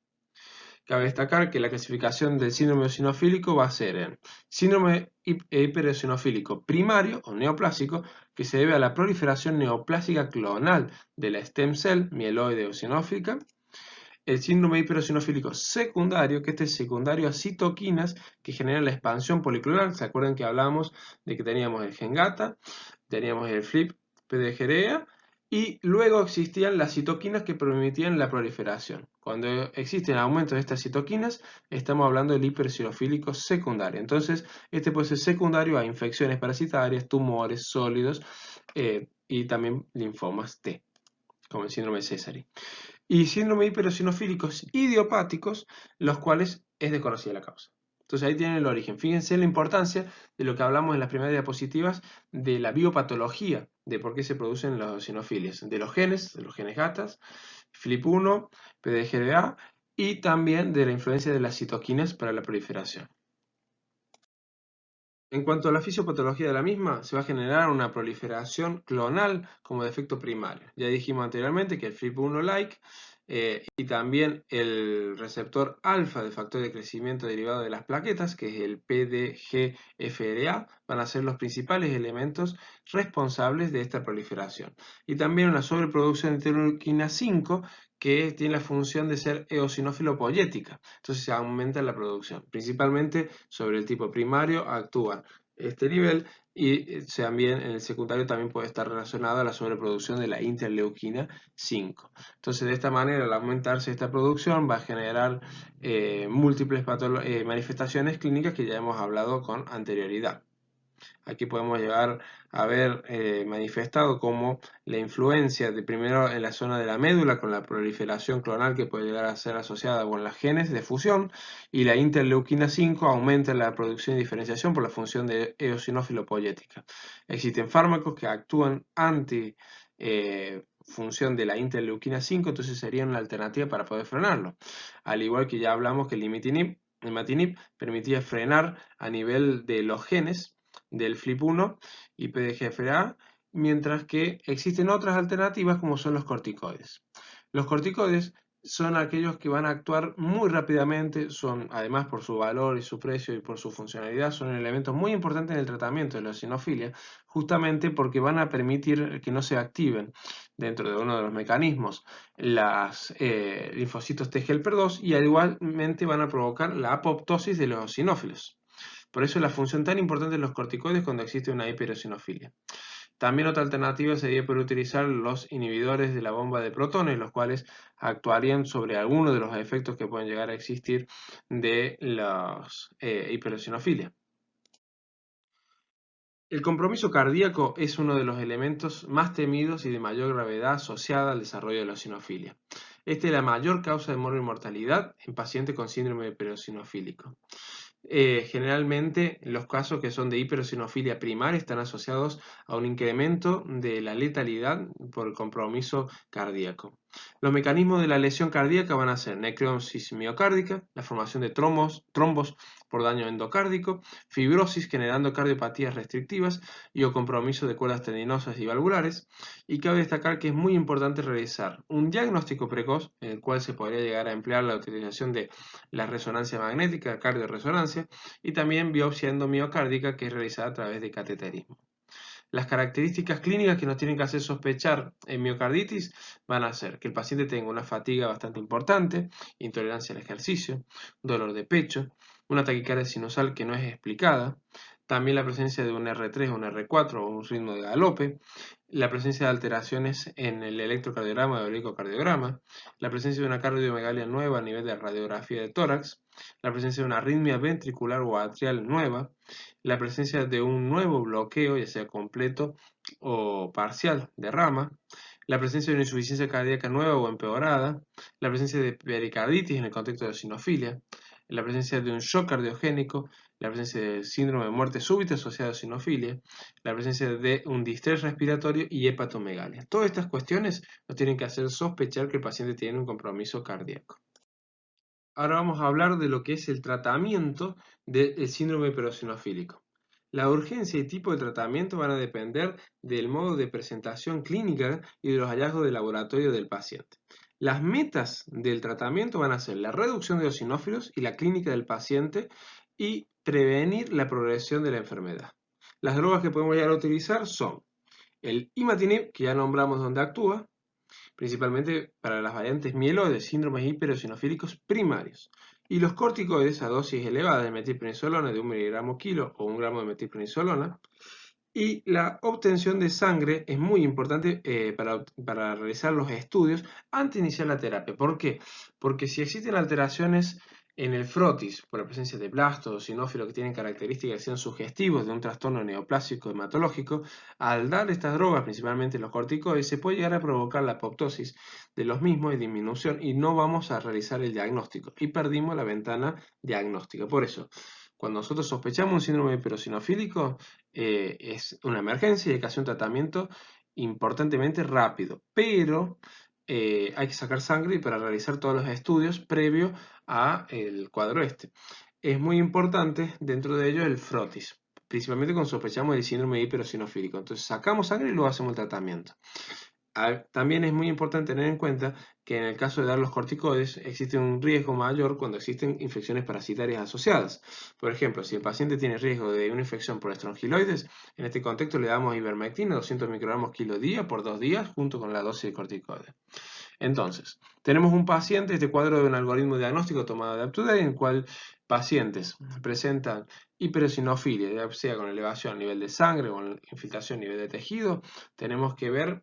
Cabe destacar que la clasificación del síndrome eosinofílico va a ser en síndrome hipereosinofílico primario o neoplásico, que se debe a la proliferación neoplásica clonal de la stem cell mieloide eosinófica. El síndrome hipereosinofílico secundario, que este es secundario a citoquinas que generan la expansión policlonal. ¿Se acuerdan que hablamos de que teníamos el GenGata, teníamos el FLIP-PDGREA y luego existían las citoquinas que permitían la proliferación? Cuando existen aumentos de estas citoquinas, estamos hablando del hipereosinofílico secundario. Entonces, este puede ser secundario a infecciones parasitarias, tumores sólidos y también linfomas T, como el síndrome de Sézary. Y síndrome hipereosinofílicos idiopáticos, los cuales es desconocida la causa. Entonces ahí tienen el origen. Fíjense la importancia de lo que hablamos en las primeras diapositivas de la biopatología, de por qué se producen las eosinofilias, de los genes gatas, FLIP1, PDGRA y también de la influencia de las citoquinas para la proliferación. En cuanto a la fisiopatología de la misma, se va a generar una proliferación clonal como defecto primario. Ya dijimos anteriormente que el FLIP1-like y también el receptor alfa de factor de crecimiento derivado de las plaquetas, que es el PDGFRA, van a ser los principales elementos responsables de esta proliferación. Y también una sobreproducción de interleuquina 5, que tiene la función de ser eosinófilo poietica. Entonces se aumenta la producción. Principalmente sobre el tipo primario actúa este nivel y también en el secundario también puede estar relacionado a la sobreproducción de la interleuquina 5. Entonces de esta manera, al aumentarse esta producción, va a generar múltiples manifestaciones clínicas que ya hemos hablado con anterioridad. Aquí podemos llegar a ver manifestado como la influencia de primero en la zona de la médula con la proliferación clonal que puede llegar a ser asociada con las genes de fusión, y la interleuquina 5 aumenta la producción y diferenciación por la función de eosinófilo poietica. Existen fármacos que actúan anti función de la interleuquina 5, entonces sería una alternativa para poder frenarlo. Al igual que ya hablamos que el imatinib permitía frenar a nivel de los genes del FLIP1 y PDGFA, mientras que existen otras alternativas como son los corticoides. Los corticoides son aquellos que van a actuar muy rápidamente, son además por su valor y su precio y por su funcionalidad, son elementos muy importantes en el tratamiento de la eosinofilia, justamente porque van a permitir que no se activen dentro de uno de los mecanismos las linfocitos T helper 2 y igualmente van a provocar la apoptosis de los eosinófilos. Por eso la función tan importante de los corticoides cuando existe una hipereosinofilia. También otra alternativa sería poder utilizar los inhibidores de la bomba de protones, los cuales actuarían sobre algunos de los efectos que pueden llegar a existir de la hipereosinofilia. El compromiso cardíaco es uno de los elementos más temidos y de mayor gravedad asociada al desarrollo de la eosinofilia. Esta es la mayor causa de muerte y mortalidad en pacientes con síndrome hipereosinofílico. Generalmente los casos que son de hipereosinofilia primaria están asociados a un incremento de la letalidad por el compromiso cardíaco. Los mecanismos de la lesión cardíaca van a ser necrosis miocárdica, la formación de trombos por daño endocárdico, fibrosis generando cardiopatías restrictivas y o compromiso de cuerdas tendinosas y valvulares. Y cabe destacar que es muy importante realizar un diagnóstico precoz, en el cual se podría llegar a emplear la utilización de la resonancia magnética, cardioresonancia, y también biopsia endomiocárdica, que es realizada a través de cateterismo. Las características clínicas que nos tienen que hacer sospechar en miocarditis van a ser que el paciente tenga una fatiga bastante importante, intolerancia al ejercicio, dolor de pecho, una taquicardia sinusal que no es explicada, también la presencia de un R3 o un R4 o un ritmo de galope, la presencia de alteraciones en el electrocardiograma o el ecocardiograma, la presencia de una cardiomegalia nueva a nivel de radiografía de tórax, la presencia de una arritmia ventricular o atrial nueva, la presencia de un nuevo bloqueo, ya sea completo o parcial de rama, la presencia de una insuficiencia cardíaca nueva o empeorada, la presencia de pericarditis en el contexto de eosinofilia, la presencia de un shock cardiogénico, la presencia del síndrome de muerte súbita asociado a eosinofilia, la presencia de un distrés respiratorio y hepatomegalia. Todas estas cuestiones nos tienen que hacer sospechar que el paciente tiene un compromiso cardíaco. Ahora vamos a hablar de lo que es el tratamiento del síndrome hiperosinofílico. La urgencia y tipo de tratamiento van a depender del modo de presentación clínica y de los hallazgos de laboratorio del paciente. Las metas del tratamiento van a ser la reducción de eosinófilos y la clínica del paciente y prevenir la progresión de la enfermedad. Las drogas que podemos llegar a utilizar son el imatinib, que ya nombramos dónde actúa, principalmente para las variantes mieloides, síndromes hiperosinofílicos primarios, y los corticoides a dosis elevada de metilprednisolona de 1 miligramo kilo o 1 gramo de metilprednisolona. Y la obtención de sangre es muy importante para realizar los estudios antes de iniciar la terapia. ¿Por qué? Porque si existen alteraciones en el frotis por la presencia de blastos o sinófilos que tienen características que sean sugestivos de un trastorno neoplásico hematológico, al dar estas drogas, principalmente los corticoides, se puede llegar a provocar la apoptosis de los mismos y disminución, y no vamos a realizar el diagnóstico y perdimos la ventana diagnóstica. Por eso, cuando nosotros sospechamos un síndrome hiperosinofílico, es una emergencia y hay que hacer un tratamiento importantemente rápido, pero hay que sacar sangre para realizar todos los estudios previos al cuadro este. Es muy importante dentro de ello el frotis, principalmente cuando sospechamos el síndrome hiperosinofílico. Entonces sacamos sangre y luego hacemos el tratamiento. También es muy importante tener en cuenta que en el caso de dar los corticoides existe un riesgo mayor cuando existen infecciones parasitarias asociadas. Por ejemplo, si el paciente tiene riesgo de una infección por estrongiloides, en este contexto le damos ivermectina 200 microgramos kilo día por 2 días junto con la dosis de corticoides. Entonces, tenemos un paciente, este cuadro de un algoritmo diagnóstico tomado de UpToDate, en el cual pacientes presentan hiperosinofilia, ya sea con elevación a nivel de sangre o con infiltración a nivel de tejido. Tenemos que ver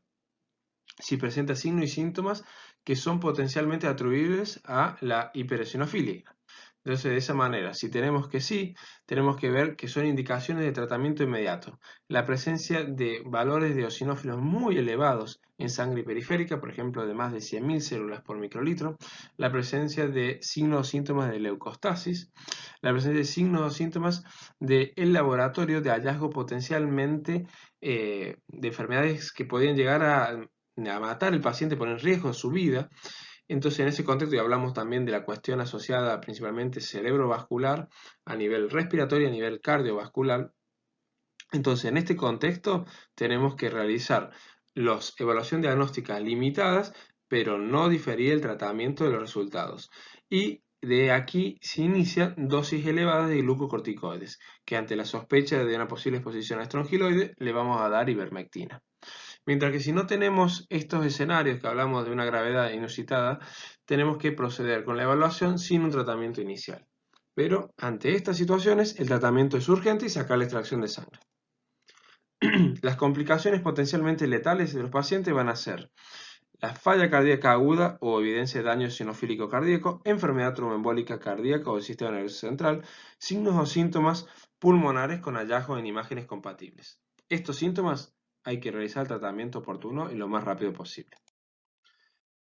si presenta signos y síntomas que son potencialmente atribuibles a la hiperosinofilia. Entonces, de esa manera, si tenemos que sí, tenemos que ver que son indicaciones de tratamiento inmediato. La presencia de valores de eosinófilos muy elevados en sangre periférica, por ejemplo, de más de 100.000 células por microlitro, la presencia de signos o síntomas de leucostasis, la presencia de signos o síntomas del laboratorio de hallazgo potencialmente de enfermedades que podrían llegar a matar al paciente, poner en riesgo su vida. Entonces, en ese contexto, y hablamos también de la cuestión asociada principalmente cerebrovascular, a nivel respiratorio, a nivel cardiovascular. Entonces, en este contexto, tenemos que realizar las evaluaciones diagnósticas limitadas, pero no diferir el tratamiento de los resultados. Y de aquí se inician dosis elevadas de glucocorticoides, que ante la sospecha de una posible exposición a estrongiloide, le vamos a dar ivermectina. Mientras que si no tenemos estos escenarios que hablamos de una gravedad inusitada, tenemos que proceder con la evaluación sin un tratamiento inicial. Pero ante estas situaciones, el tratamiento es urgente y sacar la extracción de sangre. Las complicaciones potencialmente letales de los pacientes van a ser la falla cardíaca aguda o evidencia de daño eosinofílico cardíaco, enfermedad tromboembólica cardíaca o del sistema nervioso central, signos o síntomas pulmonares con hallazgos en imágenes compatibles. Estos síntomas hay que realizar el tratamiento oportuno y lo más rápido posible.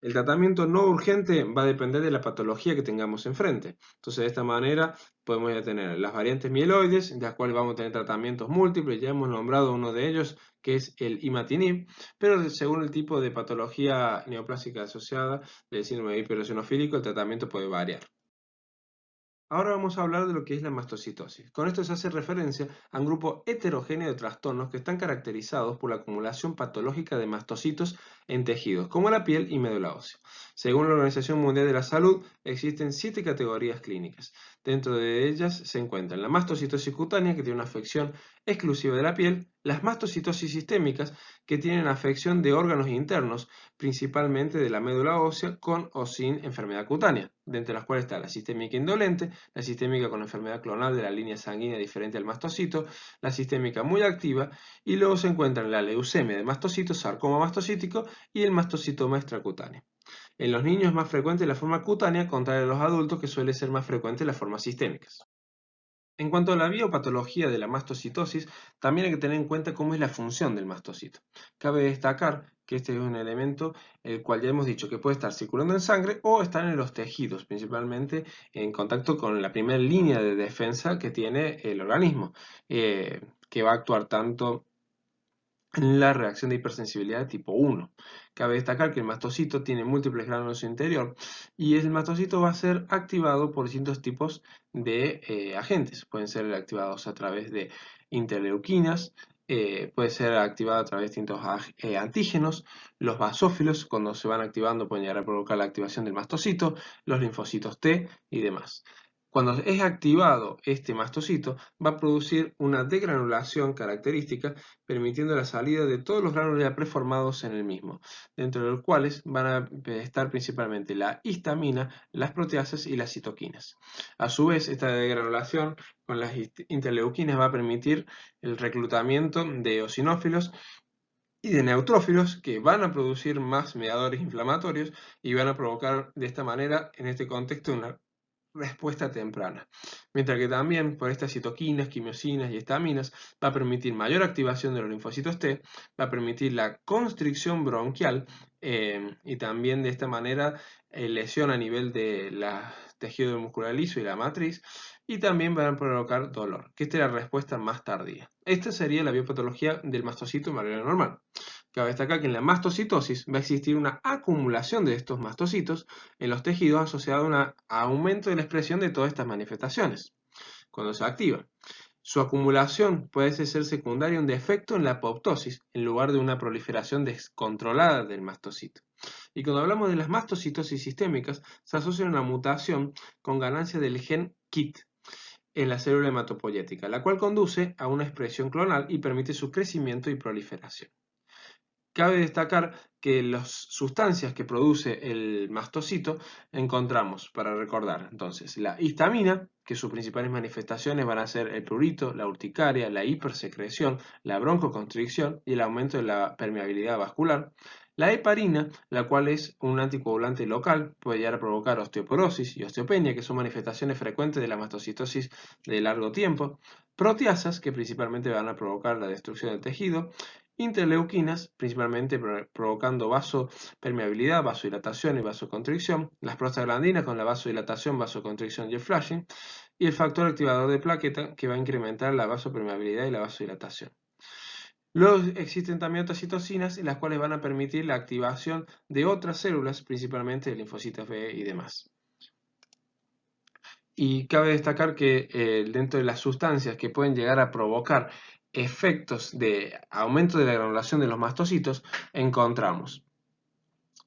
El tratamiento no urgente va a depender de la patología que tengamos enfrente. Entonces, de esta manera podemos ya tener las variantes mieloides, de las cuales vamos a tener tratamientos múltiples. Ya hemos nombrado uno de ellos, que es el imatinib, pero según el tipo de patología neoplásica asociada del síndrome hipereosinofílico, el tratamiento puede variar. Ahora vamos a hablar de lo que es la mastocitosis. Con esto se hace referencia a un grupo heterogéneo de trastornos que están caracterizados por la acumulación patológica de mastocitos en tejidos, como la piel y médula ósea. Según la Organización Mundial de la Salud, existen 7 categorías clínicas. Dentro de ellas se encuentran la mastocitosis cutánea, que tiene una afección exclusiva de la piel, las mastocitosis sistémicas, que tienen afección de órganos internos, principalmente de la médula ósea, con o sin enfermedad cutánea, de entre las cuales está la sistémica indolente, la sistémica con enfermedad clonal de la línea sanguínea diferente al mastocito, la sistémica muy activa, y luego se encuentran la leucemia de mastocitos, sarcoma mastocítico y el mastocitoma extracutáneo. En los niños es más frecuente la forma cutánea, contrario a los adultos, que suele ser más frecuente las formas sistémicas. En cuanto a la biopatología de la mastocitosis, también hay que tener en cuenta cómo es la función del mastocito. Cabe destacar que este es un elemento el cual ya hemos dicho que puede estar circulando en sangre o estar en los tejidos, principalmente en contacto con la primera línea de defensa que tiene el organismo, que va a actuar tanto en la reacción de hipersensibilidad tipo 1. Cabe destacar que el mastocito tiene múltiples gránulos en su interior y el mastocito va a ser activado por distintos tipos de agentes. Pueden ser activados a través de interleuquinas, puede ser activado a través de distintos antígenos, los basófilos cuando se van activando pueden llegar a provocar la activación del mastocito, los linfocitos T y demás. Cuando es activado este mastocito, va a producir una degranulación característica, permitiendo la salida de todos los gránulos ya preformados en el mismo, dentro de los cuales van a estar principalmente la histamina, las proteasas y las citoquinas. A su vez, esta degranulación con las interleuquinas va a permitir el reclutamiento de eosinófilos y de neutrófilos que van a producir más mediadores inflamatorios y van a provocar de esta manera, en este contexto, una respuesta temprana. Mientras que también por estas citoquinas, quimiosinas y estaminas va a permitir mayor activación de los linfocitos T, va a permitir la constricción bronquial y también de esta manera lesión a nivel de la tejido muscular liso y la matriz, y también van a provocar dolor, que esta es la respuesta más tardía. Esta sería la biopatología del mastocito en manera normal. Cabe destacar que en la mastocitosis va a existir una acumulación de estos mastocitos en los tejidos asociado a un aumento de la expresión de todas estas manifestaciones cuando se activa. Su acumulación puede ser secundaria a un defecto en la apoptosis en lugar de una proliferación descontrolada del mastocito. Y cuando hablamos de las mastocitosis sistémicas, se asocia a una mutación con ganancia del gen KIT en la célula hematopoyética, la cual conduce a una expresión clonal y permite su crecimiento y proliferación. Cabe destacar que las sustancias que produce el mastocito encontramos, para recordar, entonces, la histamina, que sus principales manifestaciones van a ser el prurito, la urticaria, la hipersecreción, la broncoconstricción y el aumento de la permeabilidad vascular. La heparina, la cual es un anticoagulante local, puede llegar a provocar osteoporosis y osteopenia, que son manifestaciones frecuentes de la mastocitosis de largo tiempo. Proteasas, que principalmente van a provocar la destrucción del tejido. Interleuquinas, principalmente provocando vasopermeabilidad, vasodilatación y vasoconstricción, las prostaglandinas con la vasodilatación, vasoconstricción y el flashing, y el factor activador de plaqueta que va a incrementar la vasopermeabilidad y la vasodilatación. Luego existen también otras citocinas, las cuales van a permitir la activación de otras células, principalmente de linfocitos B y demás. Y cabe destacar que dentro de las sustancias que pueden llegar a provocar efectos de aumento de la granulación de los mastocitos, encontramos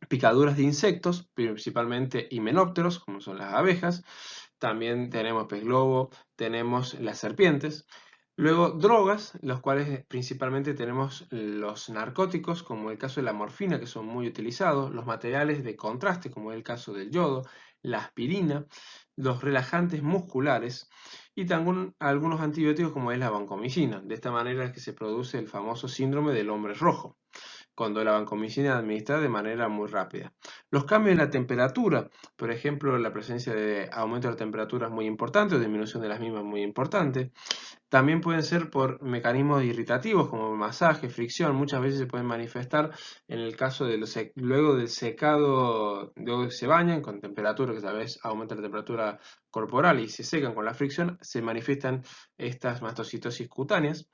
picaduras de insectos, principalmente himenópteros, como son las abejas, también tenemos pez globo, tenemos las serpientes. Luego drogas, los cuales principalmente tenemos los narcóticos, como el caso de la morfina, que son muy utilizados, los materiales de contraste, como es el caso del yodo, la aspirina, los relajantes musculares y también algunos antibióticos como es la vancomicina. De esta manera es que se produce el famoso síndrome del hombre rojo, cuando la vancomicina es administrada de manera muy rápida. Los cambios en la temperatura, por ejemplo, la presencia de aumento de la temperatura es muy importante o disminución de las mismas es muy importante. También pueden ser por mecanismos irritativos como masaje, fricción, muchas veces se pueden manifestar en el caso de luego del secado, luego que se bañan con temperatura, que a veces aumenta la temperatura corporal y se secan con la fricción, se manifiestan estas mastocitosis cutáneas.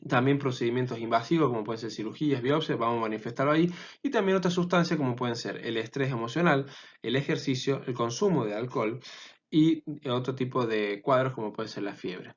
También procedimientos invasivos como pueden ser cirugías, biopsias, vamos a manifestarlo ahí. Y también otras sustancias como pueden ser el estrés emocional, el ejercicio, el consumo de alcohol y otro tipo de cuadros como puede ser la fiebre.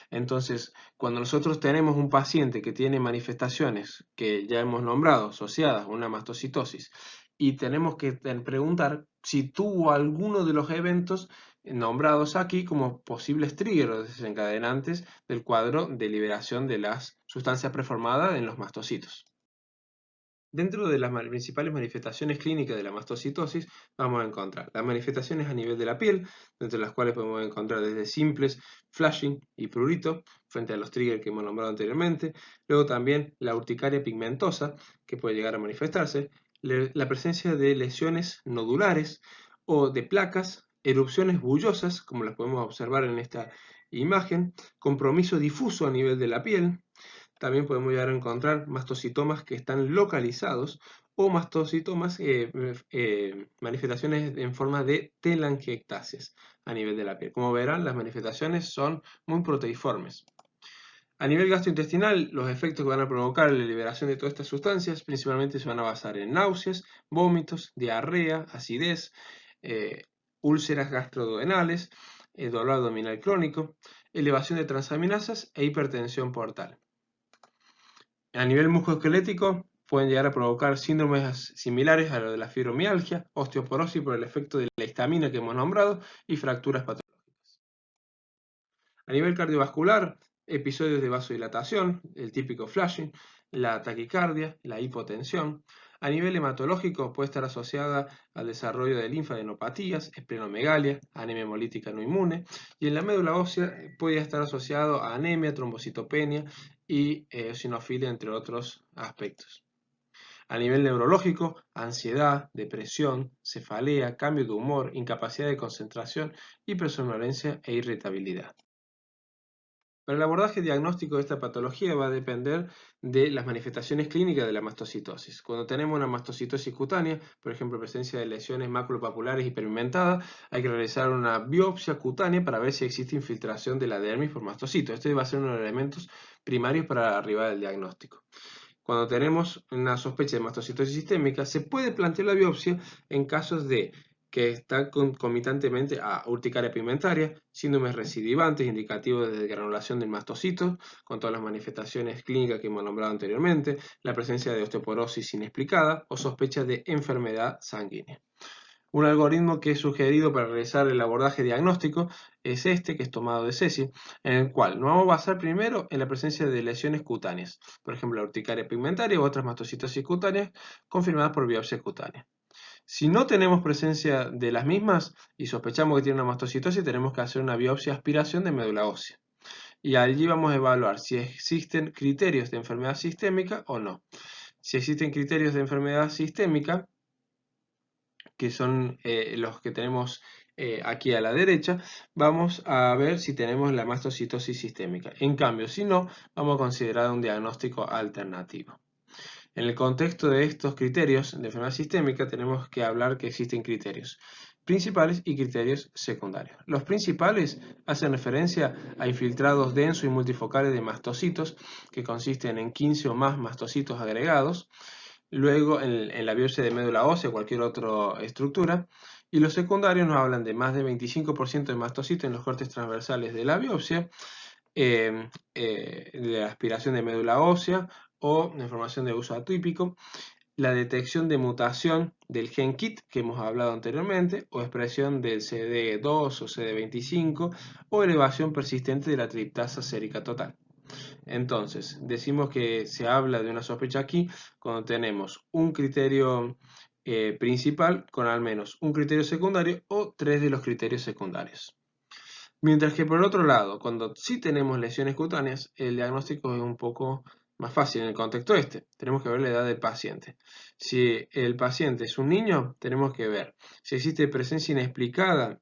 Entonces, cuando nosotros tenemos un paciente que tiene manifestaciones que ya hemos nombrado asociadas a una mastocitosis y tenemos que preguntar si tuvo alguno de los eventos nombrados aquí como posibles triggers desencadenantes del cuadro de liberación de las sustancias preformadas en los mastocitos. Dentro de las principales manifestaciones clínicas de la mastocitosis vamos a encontrar las manifestaciones a nivel de la piel, entre las cuales podemos encontrar desde simples flushing y prurito, frente a los triggers que hemos nombrado anteriormente, luego también la urticaria pigmentosa, que puede llegar a manifestarse, la presencia de lesiones nodulares o de placas, erupciones bullosas, como las podemos observar en esta imagen, compromiso difuso a nivel de la piel. También podemos llegar a encontrar mastocitomas que están localizados o mastocitomas, manifestaciones en forma de telangiectasias a nivel de la piel. Como verán, las manifestaciones son muy proteiformes. A nivel gastrointestinal, los efectos que van a provocar la liberación de todas estas sustancias principalmente se van a basar en náuseas, vómitos, diarrea, acidez, úlceras gastroduodenales, dolor abdominal crónico, elevación de transaminasas e hipertensión portal. A nivel musculoesquelético, pueden llegar a provocar síndromes similares a lo de la fibromialgia, osteoporosis por el efecto de la histamina que hemos nombrado y fracturas patológicas. A nivel cardiovascular, episodios de vasodilatación, el típico flushing, la taquicardia, la hipotensión. A nivel hematológico puede estar asociada al desarrollo de linfadenopatías, esplenomegalia, anemia hemolítica no inmune, y en la médula ósea puede estar asociado a anemia, trombocitopenia y eosinofilia, entre otros aspectos. A nivel neurológico, ansiedad, depresión, cefalea, cambio de humor, incapacidad de concentración, hipersomnolencia e irritabilidad. Para el abordaje diagnóstico de esta patología va a depender de las manifestaciones clínicas de la mastocitosis. Cuando tenemos una mastocitosis cutánea, por ejemplo, presencia de lesiones macropapulares hiperpigmentadas, hay que realizar una biopsia cutánea para ver si existe infiltración de la dermis por mastocitos. Este va a ser uno de los elementos primarios para arribar al diagnóstico. Cuando tenemos una sospecha de mastocitosis sistémica, se puede plantear la biopsia en casos de que está concomitantemente a urticaria pigmentaria, síndromes recidivantes indicativos de granulación del mastocito, con todas las manifestaciones clínicas que hemos nombrado anteriormente, la presencia de osteoporosis inexplicada o sospecha de enfermedad sanguínea. Un algoritmo que es sugerido para realizar el abordaje diagnóstico es este, que es tomado de Ceci, en el cual nos vamos a basar primero en la presencia de lesiones cutáneas, por ejemplo, la urticaria pigmentaria u otras mastocitosis cutáneas confirmadas por biopsia cutánea. Si no tenemos presencia de las mismas y sospechamos que tiene una mastocitosis, tenemos que hacer una biopsia aspiración de médula ósea. Y allí vamos a evaluar si existen criterios de enfermedad sistémica o no. Si existen criterios de enfermedad sistémica, que son los que tenemos aquí a la derecha, vamos a ver si tenemos la mastocitosis sistémica. En cambio, si no, vamos a considerar un diagnóstico alternativo. En el contexto de estos criterios de enfermedad sistémica, tenemos que hablar que existen criterios principales y criterios secundarios. Los principales hacen referencia a infiltrados densos y multifocales de mastocitos, que consisten en 15 o más mastocitos agregados, luego en la biopsia de médula ósea o cualquier otra estructura, y los secundarios nos hablan de más de 25% de mastocitos en los cortes transversales de la biopsia, de aspiración de médula ósea o de formación de uso atípico, la detección de mutación del gen KIT que hemos hablado anteriormente, o expresión del CD2 o CD25, o elevación persistente de la triptasa sérica total. Entonces, decimos que se habla de una sospecha aquí cuando tenemos un criterio principal con al menos un criterio secundario o 3 de los criterios secundarios. Mientras que por el otro lado, cuando sí tenemos lesiones cutáneas, el diagnóstico es un poco más fácil en el contexto este. Tenemos que ver la edad del paciente. Si el paciente es un niño, tenemos que ver si existe presencia inexplicada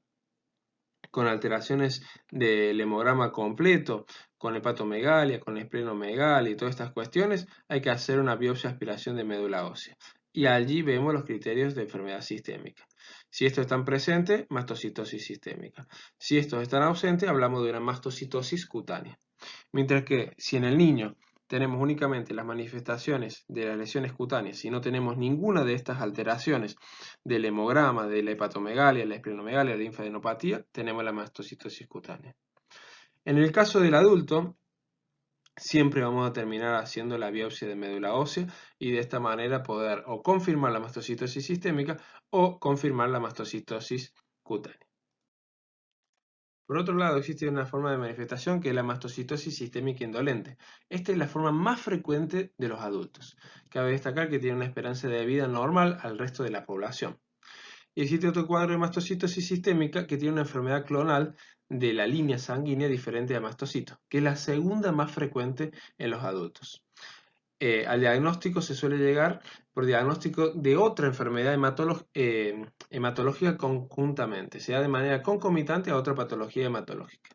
con alteraciones del hemograma completo, con hepatomegalia, con esplenomegalia y todas estas cuestiones, hay que hacer una biopsia aspiración de médula ósea. Y allí vemos los criterios de enfermedad sistémica. Si estos están presentes, mastocitosis sistémica. Si estos están ausentes, hablamos de una mastocitosis cutánea. Mientras que si en el niño tenemos únicamente las manifestaciones de las lesiones cutáneas y no tenemos ninguna de estas alteraciones del hemograma, de la hepatomegalia, la esplenomegalia, la linfadenopatía, tenemos la mastocitosis cutánea. En el caso del adulto, siempre vamos a terminar haciendo la biopsia de médula ósea y de esta manera poder o confirmar la mastocitosis sistémica o confirmar la mastocitosis cutánea. Por otro lado, existe una forma de manifestación que es la mastocitosis sistémica indolente. Esta es la forma más frecuente de los adultos. Cabe destacar que tiene una esperanza de vida normal al resto de la población. Y existe otro cuadro de mastocitosis sistémica que tiene una enfermedad clonal de la línea sanguínea diferente a mastocito, que es la segunda más frecuente en los adultos. Al diagnóstico se suele llegar por diagnóstico de otra enfermedad hematológica conjuntamente, sea de manera concomitante a otra patología hematológica.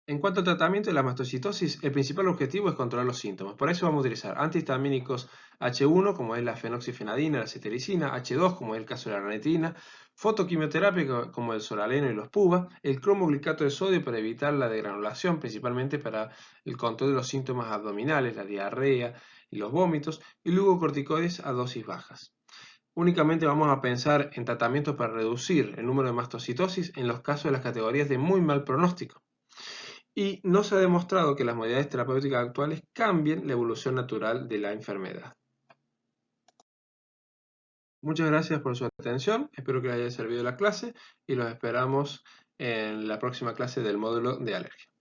En cuanto al tratamiento de la mastocitosis, el principal objetivo es controlar los síntomas. Por eso vamos a utilizar antihistamínicos H1, como es la fenoxifenadina, la cetericina, H2, como es el caso de la ranitidina, fotoquimioterapia, como el solaleno y los PUVA, el cromoglicato de sodio para evitar la degranulación, principalmente para el control de los síntomas abdominales, la diarrea y los vómitos, y glucocorticoides a dosis bajas. Únicamente vamos a pensar en tratamientos para reducir el número de mastocitosis en los casos de las categorías de muy mal pronóstico. Y no se ha demostrado que las modalidades terapéuticas actuales cambien la evolución natural de la enfermedad. Muchas gracias por su atención, espero que les haya servido la clase y los esperamos en la próxima clase del módulo de alergia.